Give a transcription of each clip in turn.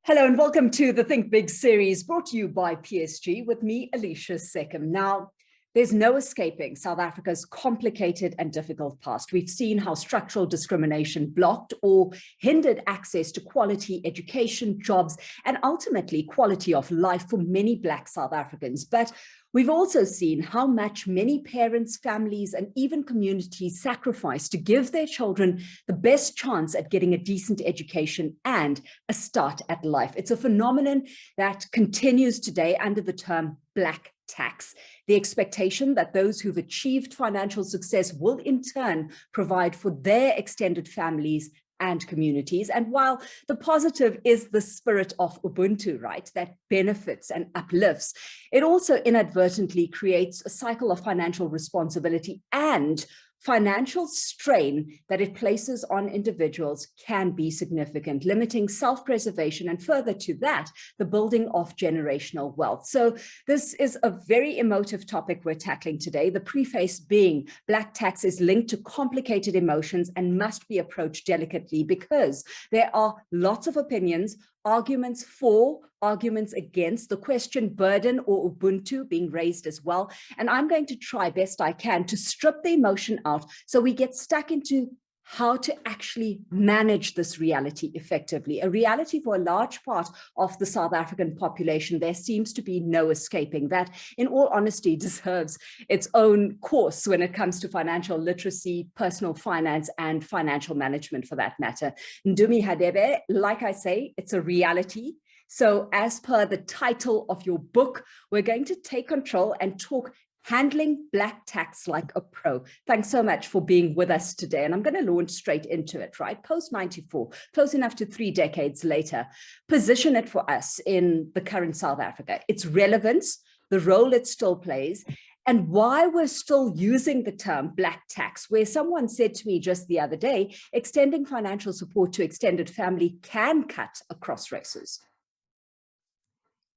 Hello and welcome to the Think Big series brought to you by PSG with me, Alishia Seckam. Now, there's no escaping South Africa's complicated and difficult past. We've seen how structural discrimination blocked or hindered access to quality education, jobs, and ultimately quality of life for many Black South Africans. But we've also seen how much many parents, families, and even communities sacrifice to give their children the best chance at getting a decent education and a start at life. It's a phenomenon that continues today under the term Black tax, the expectation that those who've achieved financial success will in turn provide for their extended families and communities. And while the positive is the spirit of Ubuntu, right, that benefits and uplifts, it also inadvertently creates a cycle of financial responsibility and financial strain that it places on individuals can be significant, limiting self-preservation and further to that, the building of generational wealth. So this is a very emotive topic we're tackling today. The preface being Black tax is linked to complicated emotions and must be approached delicately because there are lots of opinions, arguments for, arguments against, the question burden or Ubuntu being raised as well. And I'm going to try best I can to strip the emotion out so we get stuck into how to actually manage this reality effectively. A reality for a large part of the South African population, there seems to be no escaping that, in all honesty, deserves its own course when it comes to financial literacy, personal finance, and financial management for that matter. Ndumi Hadebe, like I say, it's a reality. So as per the title of your book, we're going to take control and talk handling Black tax like a pro. Thanks so much for being with us today. And I'm going to launch straight into it, right? Post-94, close enough to 3 decades later, position it for us in the current South Africa, its relevance, the role it still plays, and why we're still using the term Black tax, where someone said to me just the other day, extending financial support to extended family can cut across races.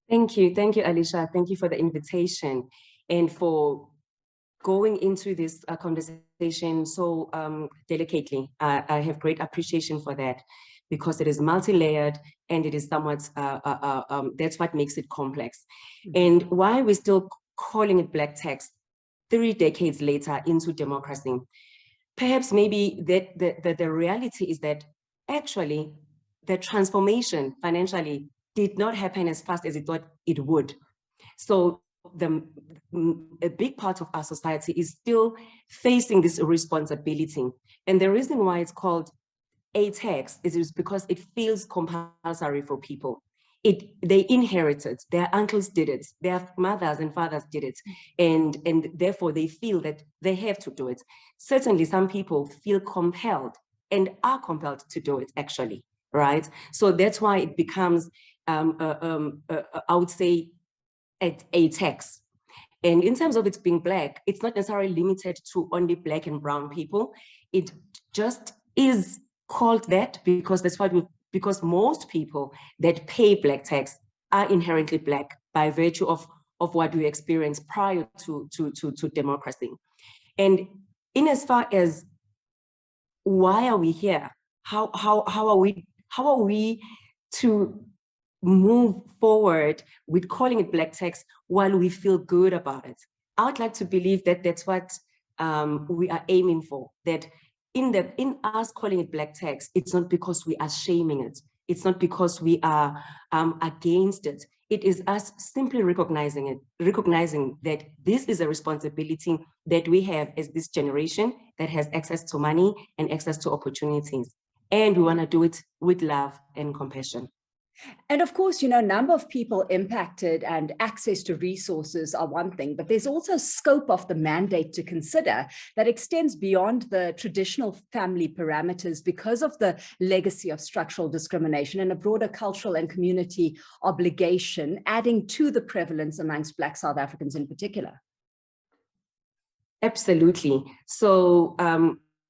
Thank you, Alishia. Thank you for the invitation and for going into this conversation so delicately. I have great appreciation for that because it is multi-layered and it is somewhat, that's what makes it complex. And why we're still calling it Black tax 3 decades later into democracy, perhaps maybe the reality is that actually the transformation financially did not happen as fast as it thought it would. So a big part of our society is still facing this responsibility. And the reason why it's called a tax is because it feels compulsory for people. They inherit it, their uncles did it, their mothers and fathers did it, and therefore they feel that they have to do it. Certainly some people feel compelled and are compelled to do it actually, right? So that's why it becomes, I would say, a tax. And in terms of it being Black, it's not necessarily limited to only Black and brown people. It just is called that because that's what because most people that pay Black tax are inherently Black by virtue of what we experienced prior to democracy. And in as far as why are we here? How are we to move forward with calling it Black tax while we feel good about it? I would like to believe that that's what we are aiming for, that in us calling it Black tax, it's not because we are shaming it. It's not because we are against it. It is us simply recognizing that this is a responsibility that we have as this generation that has access to money and access to opportunities. And we want to do it with love and compassion. And of course, you know, number of people impacted and access to resources are one thing, but there's also scope of the mandate to consider that extends beyond the traditional family parameters because of the legacy of structural discrimination and a broader cultural and community obligation, adding to the prevalence amongst Black South Africans in particular. Absolutely. So,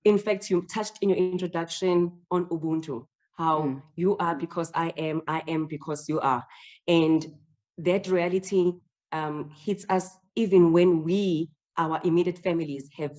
in fact, you touched in your introduction on Ubuntu. How you are because I am because you are. And that reality hits us even when our immediate families have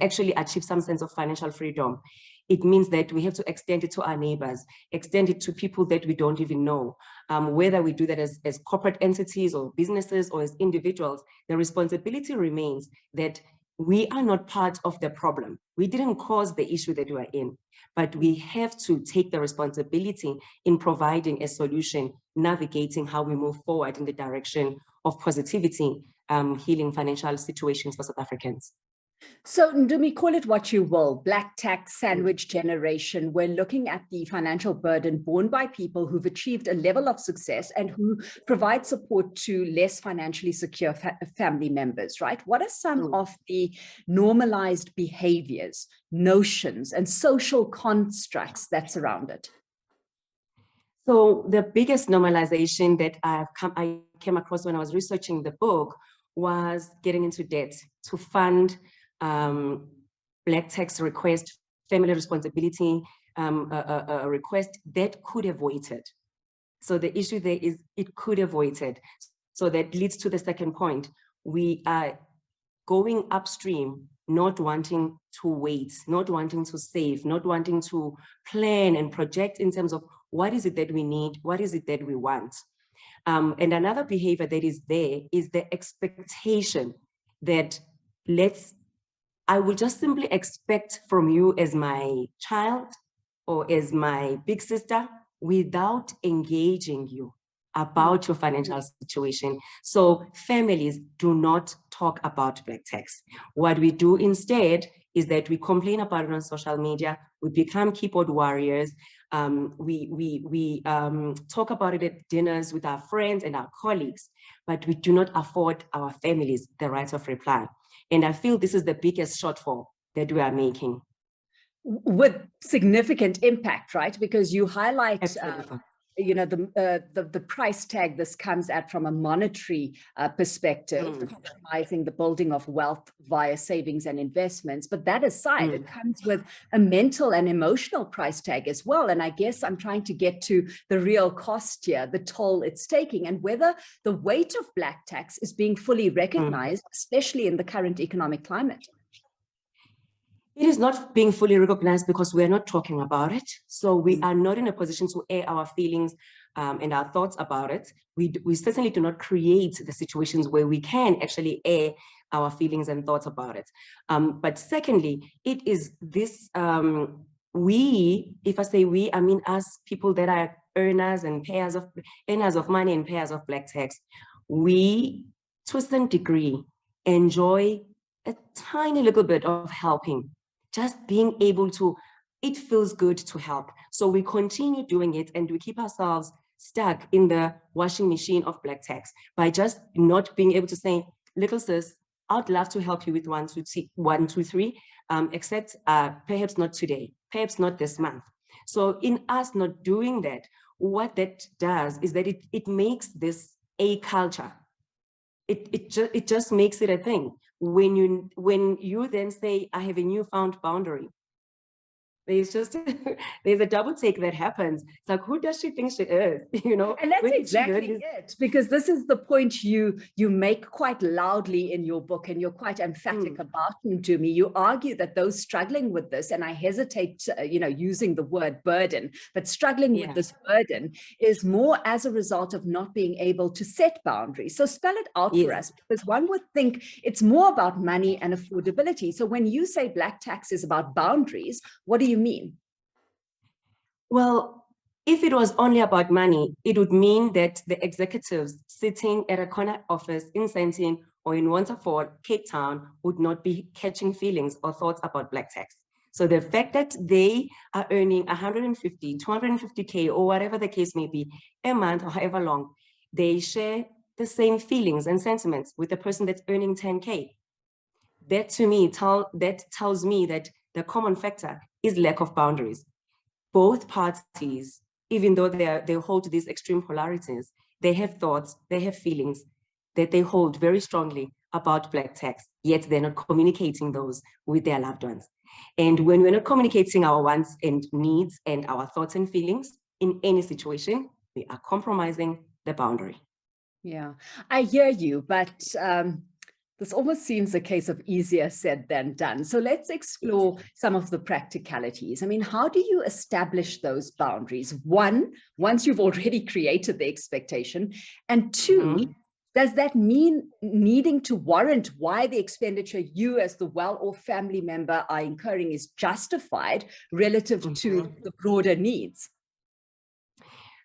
actually achieved some sense of financial freedom. it means that we have to extend it to our neighbors, extend it to people that we don't even know. Whether we do that as corporate entities or businesses or as individuals, the responsibility remains that we are not part of the problem. We didn't cause the issue that we're in, but we have to take the responsibility in providing a solution, navigating how we move forward in the direction of positivity, healing financial situations for South Africans. So Ndumi, call it what you will, black tax sandwich generation. We're looking at the financial burden borne by people who've achieved a level of success and who provide support to less financially secure family members, right? What are some of the normalized behaviors, notions, and social constructs that surround it? So the biggest normalization that I came across when I was researching the book was getting into debt to fund black tax request, family responsibility request that could have waited. So the issue there is it could have waited. So that leads to the second point. We are going upstream, not wanting to wait, not wanting to save, not wanting to plan and project in terms of what is it that we need, what is it that we want. And another behavior that is there is the expectation that I will just simply expect from you as my child or as my big sister without engaging you about your financial situation. So families do not talk about black tax. What we do instead is that we complain about it on social media, we become keyboard warriors, we talk about it at dinners with our friends and our colleagues, but we do not afford our families the right of reply. And I feel this is the biggest shortfall that we are making. With significant impact, right? Because you highlight, you know, the price tag this comes at from a monetary perspective, compromising the building of wealth via savings and investments. But that aside, it comes with a mental and emotional price tag as well. And I guess I'm trying to get to the real cost here, the toll it's taking, and whether the weight of black tax is being fully recognized, especially in the current economic climate. It is not being fully recognized because we're not talking about it. So we are not in a position to air our feelings and our thoughts about it. We certainly do not create the situations where we can actually air our feelings and thoughts about it. But secondly, it is this, if I say we, I mean us, people that are earners of money and payers of black tax, we, to a certain degree, enjoy a tiny little bit of helping. Just being able to, it feels good to help. So we continue doing it and we keep ourselves stuck in the washing machine of black tax by just not being able to say, little sis, I'd love to help you with 1, 2, 3, except perhaps not today, perhaps not this month. So in us not doing that, what that does is that it makes this a culture. It just makes it a thing. When you then say, I have a newfound boundary, there's a double take that happens. It's like, who does she think she is? You know, and that's exactly it, because this is the point you make quite loudly in your book, and you're quite emphatic about, Ndumi. You argue that those struggling with this, and I hesitate, using the word burden, but struggling with this burden is more as a result of not being able to set boundaries. So spell it out for us, because one would think it's more about money and affordability. So when you say black tax is about boundaries, what do you mean? Well, if it was only about money, it would mean that the executives sitting at a corner office in Sandton or in Waterford, Cape Town, would not be catching feelings or thoughts about black tax. So the fact that they are earning 150, 250K or whatever the case may be a month or however long, they share the same feelings and sentiments with the person that's earning 10K. That to me, tells me that the common factor is lack of boundaries. Both parties, even though they hold these extreme polarities, they have thoughts, they have feelings that they hold very strongly about black tax, yet they're not communicating those with their loved ones. And when we're not communicating our wants and needs and our thoughts and feelings in any situation, we are compromising the boundary. Yeah, I hear you, but This almost seems a case of easier said than done. So let's explore some of the practicalities. I mean, how do you establish those boundaries? One, once you've already created the expectation, and two, does that mean needing to warrant why the expenditure you as the well-off family member are incurring is justified relative to the broader needs?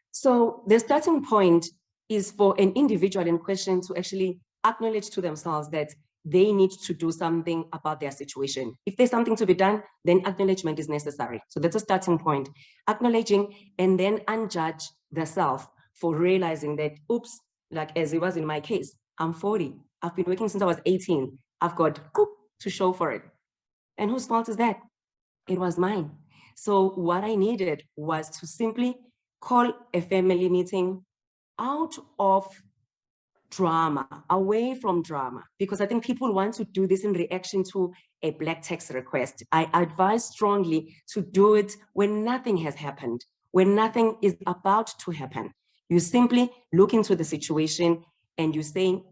So the starting point is for an individual in question to actually acknowledge to themselves that they need to do something about their situation. If there's something to be done, then acknowledgement is necessary. So that's a starting point. Acknowledging and then unjudge the self for realizing that, oops, like as it was in my case, I'm 40. I've been working since I was 18. I've got to show for it. And whose fault is that? It was mine. So what I needed was to simply call a family meeting out of drama, away from drama, because I think people want to do this in reaction to a black text request. I advise strongly to do it when nothing has happened, when nothing is about to happen. You simply look into the situation and you say,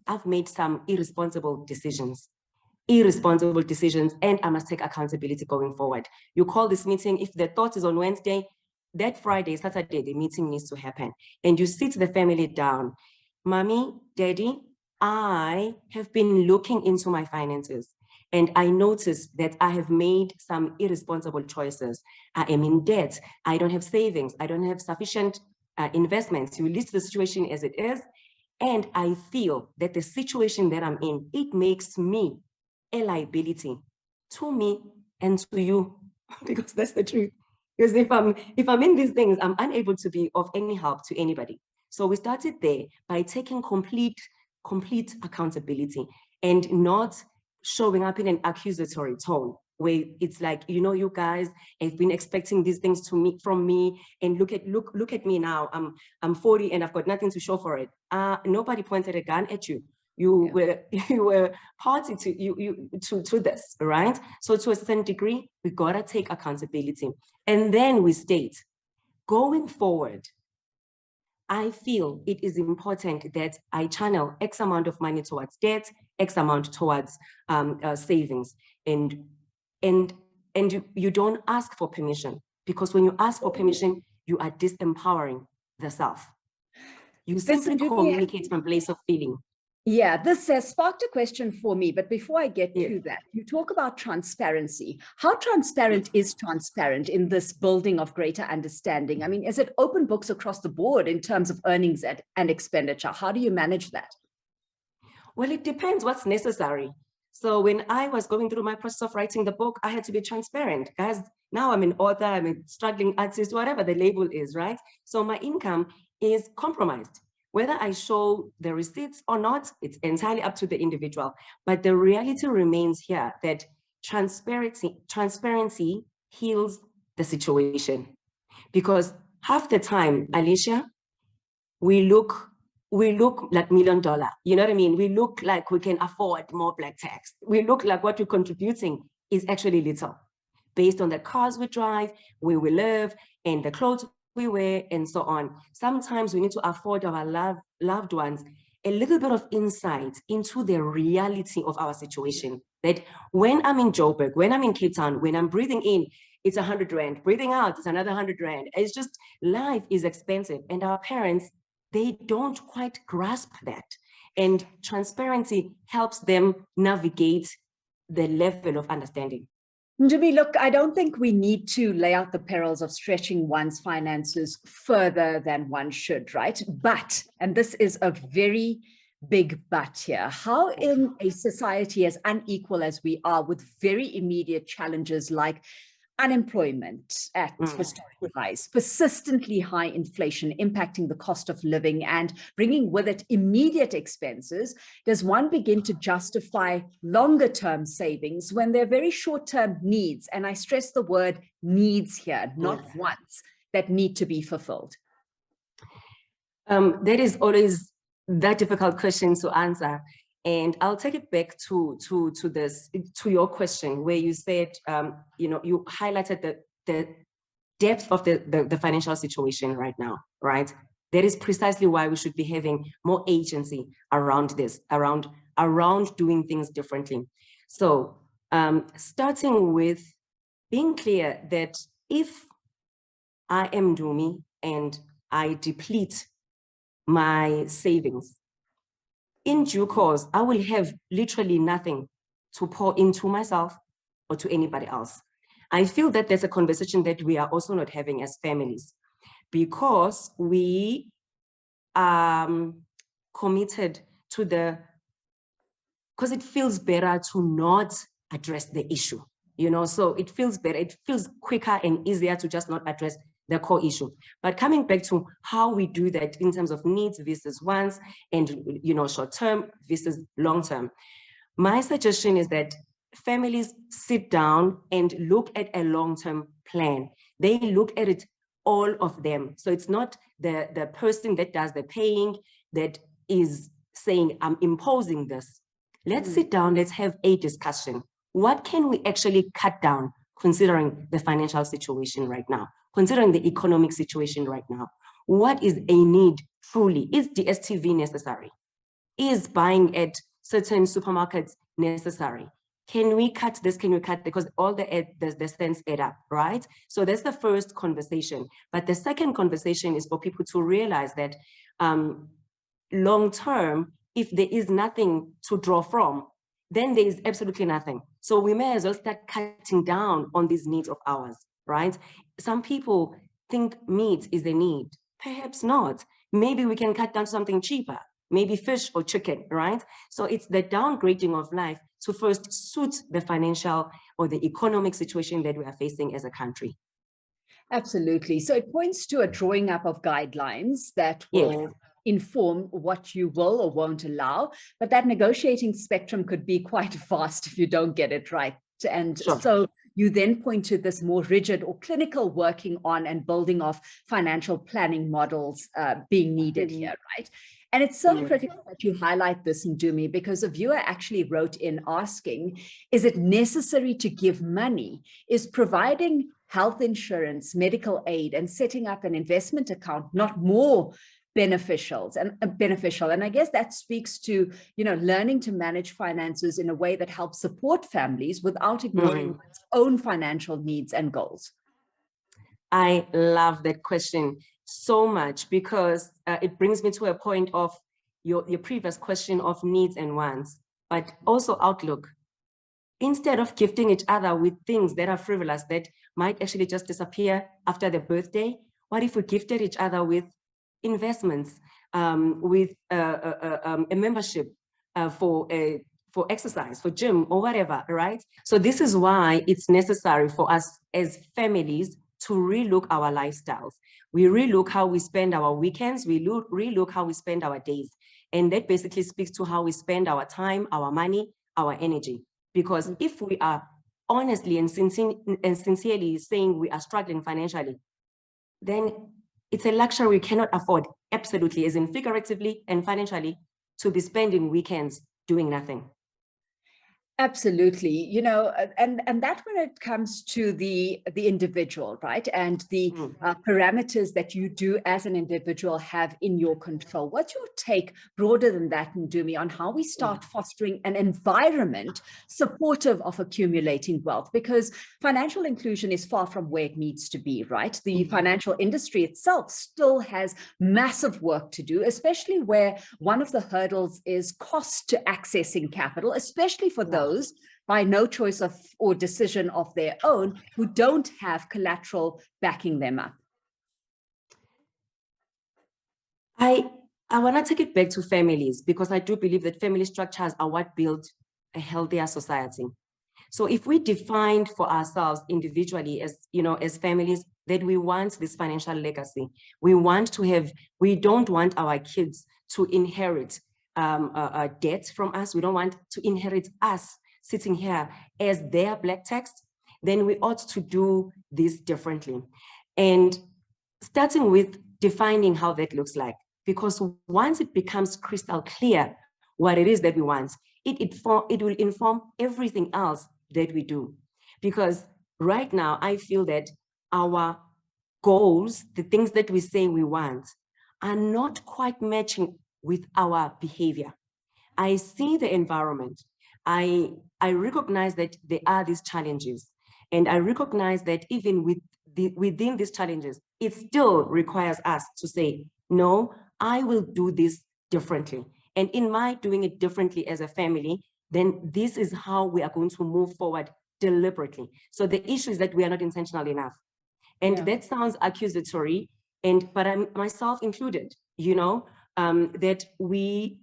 I've made some irresponsible decisions, and I must take accountability going forward. You call this meeting. If the thought is on Wednesday, that Friday, Saturday, the meeting needs to happen. And you sit the family down. Mommy, Daddy, I have been looking into my finances and I noticed that I have made some irresponsible choices. I am in debt. I don't have savings. I don't have sufficient investments. You list the situation as it is. And I feel that the situation that I'm in, it makes me a liability to me and to you, because that's the truth. Because if I'm in these things, I'm unable to be of any help to anybody. So we started there by taking complete accountability and not showing up in an accusatory tone where it's like, you know, you guys have been expecting these things from me, and look at me now. I'm 40 and I've got nothing to show for it. Nobody pointed a gun at you. You were party to this, right? So to a certain degree, we gotta take accountability, and then we state, going forward, I feel it is important that I channel X amount of money towards debt, X amount towards savings, and you don't ask for permission, because when you ask for permission, you are disempowering the self. You simply communicate from a place of feeling. Yeah, this has sparked a question for me, but before I get to that, you talk about transparency. How transparent is transparent in this building of greater understanding? I mean, is it open books across the board in terms of earnings and expenditure? How do you manage that? Well, it depends what's necessary. So when I was going through my process of writing the book, I had to be transparent. Guys, now I'm an author, I'm a struggling artist, whatever the label is, right? So my income is compromised. Whether I show the receipts or not, it's entirely up to the individual. But the reality remains here that transparency heals the situation. Because half the time, Alishia, we look like $1 million. You know what I mean? We look like we can afford more black tax. We look like what we're contributing is actually little, based on the cars we drive, where we live, and the clothes we wear, and so on. Sometimes we need to afford our loved ones a little bit of insight into the reality of our situation. That when I'm in Joburg, when I'm in Cape Town, when I'm breathing in, it's 100 Rand. Breathing out, it's another 100 Rand. It's just, life is expensive. And our parents, they don't quite grasp that. And transparency helps them navigate the level of understanding. Ndumi, look, I don't think we need to lay out the perils of stretching one's finances further than one should, right? But, and this is a very big but here, how in a society as unequal as we are, with very immediate challenges like unemployment at historical highs, persistently high inflation impacting the cost of living and bringing with it immediate expenses, does one begin to justify longer term savings when they're very short term needs? And I stress the word needs here, not wants, that need to be fulfilled. That is always that difficult question to answer. And I'll take it back to your question, where you said, you highlighted the depth of the financial situation right now, right? That is precisely why we should be having more agency around this, around around doing things differently. So starting with being clear that if I am Ndumi and I deplete my savings, in due course, I will have literally nothing to pour into myself or to anybody else. I feel that there's a conversation that we are also not having as families, because we are committed to because it feels better to not address the issue, so it feels better, it feels quicker and easier to just not address the core issue. But coming back to how we do that in terms of needs versus wants, and short-term versus long-term, my suggestion is that families sit down and look at a long-term plan. They look at it, all of them. So it's not the person that does the paying that is saying, I'm imposing this. Let's sit down, let's have a discussion. What can we actually cut down considering the financial situation right now, considering the economic situation right now? What is a need truly? Is DSTV necessary? Is buying at certain supermarkets necessary? Can we cut this? Can we cut? Because all the cents add up, right? So that's the first conversation. But the second conversation is for people to realize that long term, if there is nothing to draw from, then there is absolutely nothing. So we may as well start cutting down on these needs of ours, right? Some people think meat is a need. Perhaps not. Maybe we can cut down something cheaper, maybe fish or chicken, right? So it's the downgrading of life to first suit the financial or the economic situation that we are facing as a country. Absolutely. So it points to a drawing up of guidelines that will inform what you will or won't allow, but that negotiating spectrum could be quite vast if you don't get it right. And so you then point to this more rigid or clinical working on and building of financial planning models being needed here, right? And it's so critical that you highlight this, Ndumi, because a viewer actually wrote in asking, is it necessary to give money? Is providing health insurance, medical aid, and setting up an investment account not more beneficial? And I guess that speaks to, learning to manage finances in a way that helps support families without ignoring one's own financial needs and goals. I love that question so much, because it brings me to a point of your previous question of needs and wants, but also outlook. Instead of gifting each other with things that are frivolous, that might actually just disappear after the birthday, what if we gifted each other with investments, with a membership for exercise, for gym or whatever, right? So this is why it's necessary for us as families to relook our lifestyles. We relook how we spend our weekends, we relook how we spend our days. And that basically speaks to how we spend our time, our money, our energy. Because if we are honestly and sincerely saying we are struggling financially, then it's a luxury we cannot afford, absolutely, as in figuratively and financially, to be spending weekends doing nothing. Absolutely, and that when it comes to the individual, right, and the parameters that you do as an individual have in your control. What's your take broader than that, Ndumi, on how we start fostering an environment supportive of accumulating wealth? Because financial inclusion is far from where it needs to be, right? The financial industry itself still has massive work to do, especially where one of the hurdles is cost to accessing capital, especially for those by no choice of or decision of their own who don't have collateral backing them up. I want to take it back to families, because I do believe that family structures are what build a healthier society. So if we defined for ourselves individually as families that we want this financial legacy, we don't want our kids to inherit debt from us. We don't want to inherit us sitting here as their black text. Then we ought to do this differently. And starting with defining how that looks like, because once it becomes crystal clear what it is that we want, it will inform everything else that we do. Because right now, I feel that our goals, the things that we say we want, are not quite matching with our behavior. I see the environment. I recognize that there are these challenges, and I recognize that even within these challenges, it still requires us to say, no, I will do this differently. And in my doing it differently as a family, then this is how we are going to move forward deliberately. So the issue is that we are not intentional enough. And that sounds accusatory, but I'm myself included, that we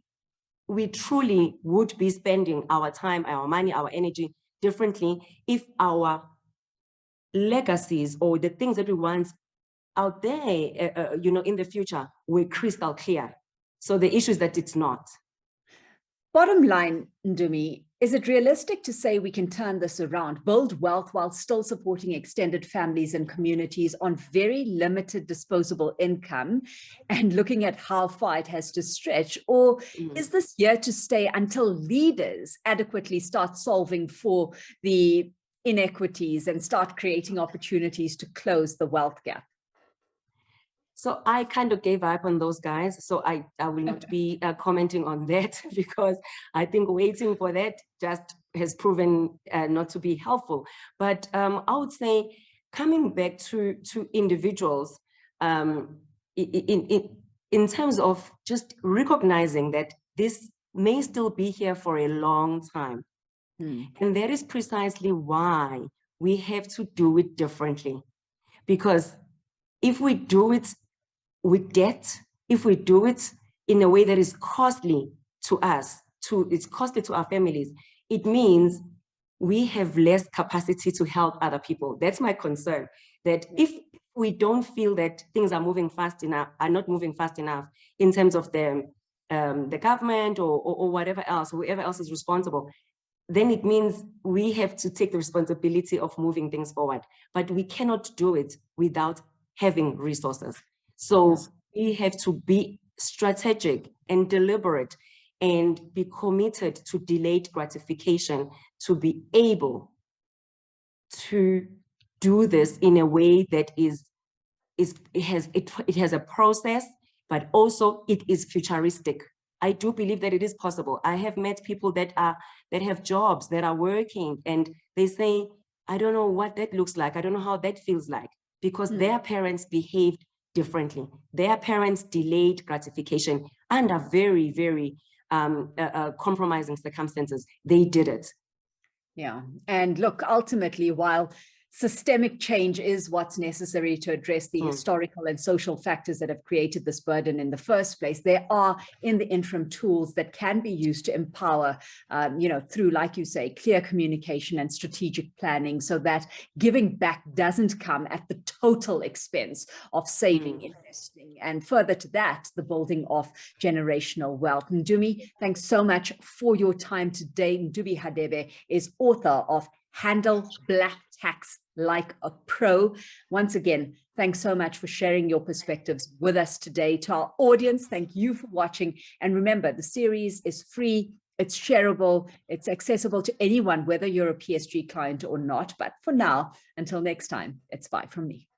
truly would be spending our time, our money, our energy differently if our legacies or the things that we want out there, in the future were crystal clear. So the issue is that it's not. Bottom line, Ndumi, is it realistic to say we can turn this around, build wealth while still supporting extended families and communities on very limited disposable income and looking at how far it has to stretch? Or is this here to stay until leaders adequately start solving for the inequities and start creating opportunities to close the wealth gap? So I kind of gave up on those guys. So I will not be commenting on that because I think waiting for that just has proven not to be helpful. But I would say coming back to individuals in terms of just recognizing that this may still be here for a long time. And that is precisely why we have to do it differently. Because if we do it with debt, if we do it in a way that is costly to us, it's costly to our families, it means we have less capacity to help other people. That's my concern, that if we don't feel that things are not moving fast enough in terms of the government or whatever else, whoever else is responsible, then it means we have to take the responsibility of moving things forward. But we cannot do it without having resources. So we have to be strategic and deliberate and be committed to delayed gratification to be able to do this in a way that it has a process, but also it is futuristic. I do believe that it is possible. I have met people that have jobs, that are working, and they say, I don't know what that looks like. I don't know how that feels like, because their parents behaved differently. Their parents delayed gratification under very, very compromising circumstances. They did it. Yeah. And look, ultimately, while systemic change is what's necessary to address the historical and social factors that have created this burden in the first place, there are in the interim tools that can be used to empower, through, like you say, clear communication and strategic planning, so that giving back doesn't come at the total expense of saving, investing, and further to that, the building of generational wealth. Ndumi, thanks so much for your time today. Ndumi Hadebe is author of Handle Black Tax Like a Pro. Once again, thanks so much for sharing your perspectives with us today. To our audience, thank you for watching. And remember, the series is free, it's shareable, it's accessible to anyone, whether you're a PSG client or not. But for now, until next time, it's bye from me.